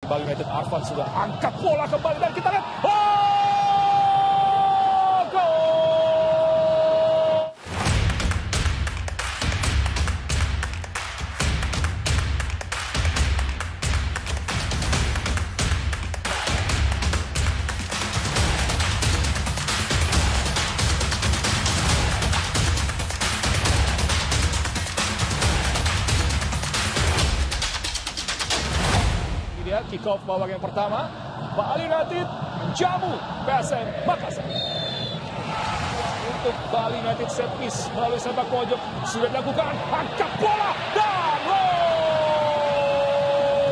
Bali United, Arfan sudah angkat bola kembali dan kita lihat, gol! Kick off babak yang pertama, Bali United menjamu PSM Makassar. Untuk Bali United set piece melalui sepak pojok sudah dilakukan, angkat bola dan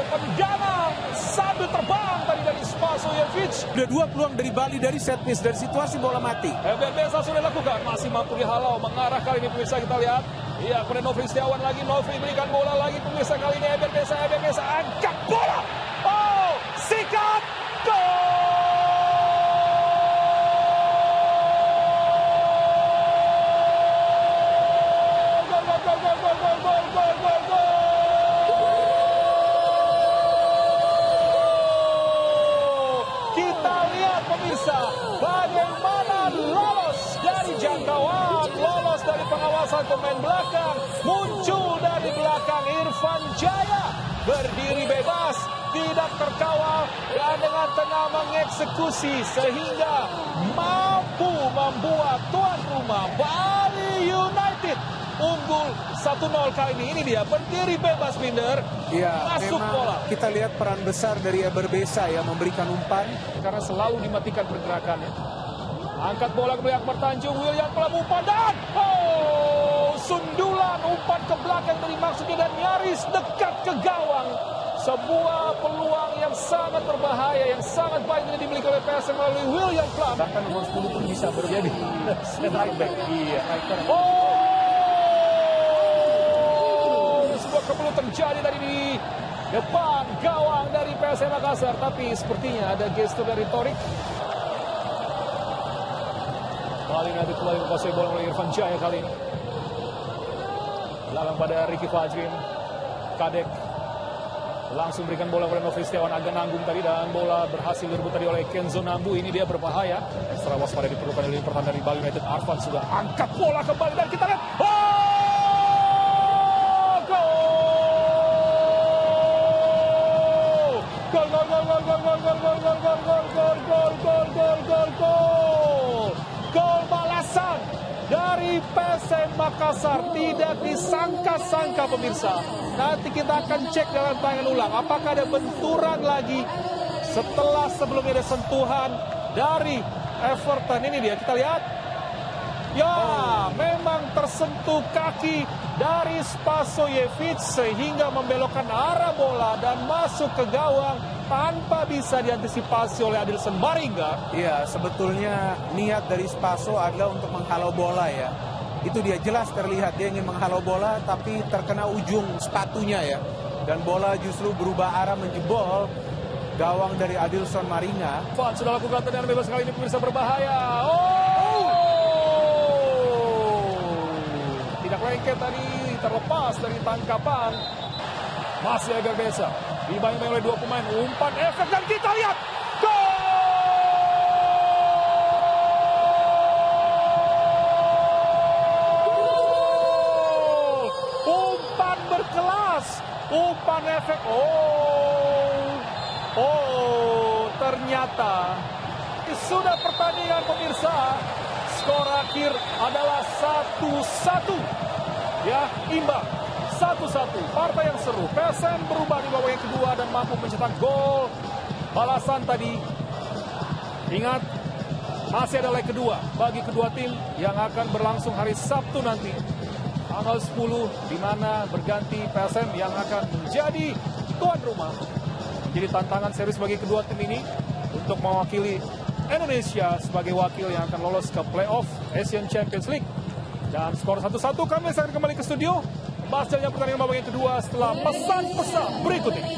tendangan sambil terbang tadi dari Spasojevic. Sudah dua peluang dari Bali dari set piece dari situasi bola mati. Besa sudah dilakukan, masih mampu dihalau, mengarah kali ini pemirsa kita lihat. Iya, kemudian Nofri Setiawan lagi, Nofri berikan bola lagi pemirsa kali ini Besa angkat bola. Oh, sikat gol! Kita lihat pemirsa, bagaimana lolos dari jangkauan, lolos dari pengawasan pemain belakang, muncul dari belakang Irfan Jaya, berdiri bebas, tidak terkawal, dan dengan tenang mengeksekusi sehingga mampu membuat tuan rumah Bali United unggul 1-0 kali ini. Ini dia berdiri bebas, Binder. Ya, masuk memang bola. Kita lihat peran besar dari Besa ya, memberikan umpan Karena selalu dimatikan pergerakannya. Angkat bola ke belakang Tanjung, William pelan umpan dan sundulan umpan ke belakang tadi maksudnya dan nyaris dekat ke gawang. Sebuah peluang yang sangat berbahaya, yang sangat baik yang dimiliki oleh PSM melalui William Plum. bahkan nomor 10 pun bisa berjadi Right back. Iya. Sebuah keperluan terjadi tadi di depan gawang dari PSM Makassar, tapi sepertinya ada gestur dari Torik. Bali United kembali menguasai bola oleh Irfan Jaya kali ini. Belakang pada Ricky Fajrin, Kadek langsung berikan bola kepada Nofri Setiawan, agak nanggung tadi dan bola berhasil direbut tadi oleh Kenzo Nambu. Ini dia berbahaya. Ekstra waspada diperlukan oleh pertahanan dari Bali United. Arfan sudah angkat bola kembali dan kita lihat, gol balasan dari PSM Makassar, tidak disangka-sangka pemirsa. Nanti kita akan cek dalam tayangan ulang apakah ada benturan lagi setelah sebelumnya ada sentuhan dari Everton. Ini dia, kita lihat. Ya, memang tersentuh kaki dari Spasojevic sehingga membelokkan arah bola dan masuk ke gawang tanpa bisa diantisipasi oleh Adilson Maringga. Iya, sebetulnya niat dari Spaso adalah untuk menghalau bola ya. Itu dia jelas terlihat dia ingin menghalau bola tapi terkena ujung sepatunya ya. Dan bola justru berubah arah menjebol gawang dari Adilson Maringga. Van sudah lakukan tendangan bebas kali ini pemirsa, berbahaya. Tidak lengket tadi, terlepas dari tangkapan. Masih agak Besa, dibayang oleh dua pemain, umpan efek dan kita lihat gol! Umpan berkelas, umpan efek. Ternyata sudah pertandingan pemirsa. Skor akhir adalah 1-1. Ya, imbang. 1-1. Partai yang seru. PSM berubah di babak yang kedua dan mampu mencetak gol balasan tadi. Ingat, masih ada leg kedua bagi kedua tim yang akan berlangsung hari Sabtu nanti. Tanggal 10, di mana berganti PSM yang akan menjadi tuan rumah. Jadi tantangan serius bagi kedua tim ini untuk mewakili Indonesia sebagai wakil yang akan lolos ke playoff Asian Champions League. Dan skor 1-1, kami akan kembali ke studio membahas jalannya pertandingan babak yang kedua setelah pesan-pesan berikut ini.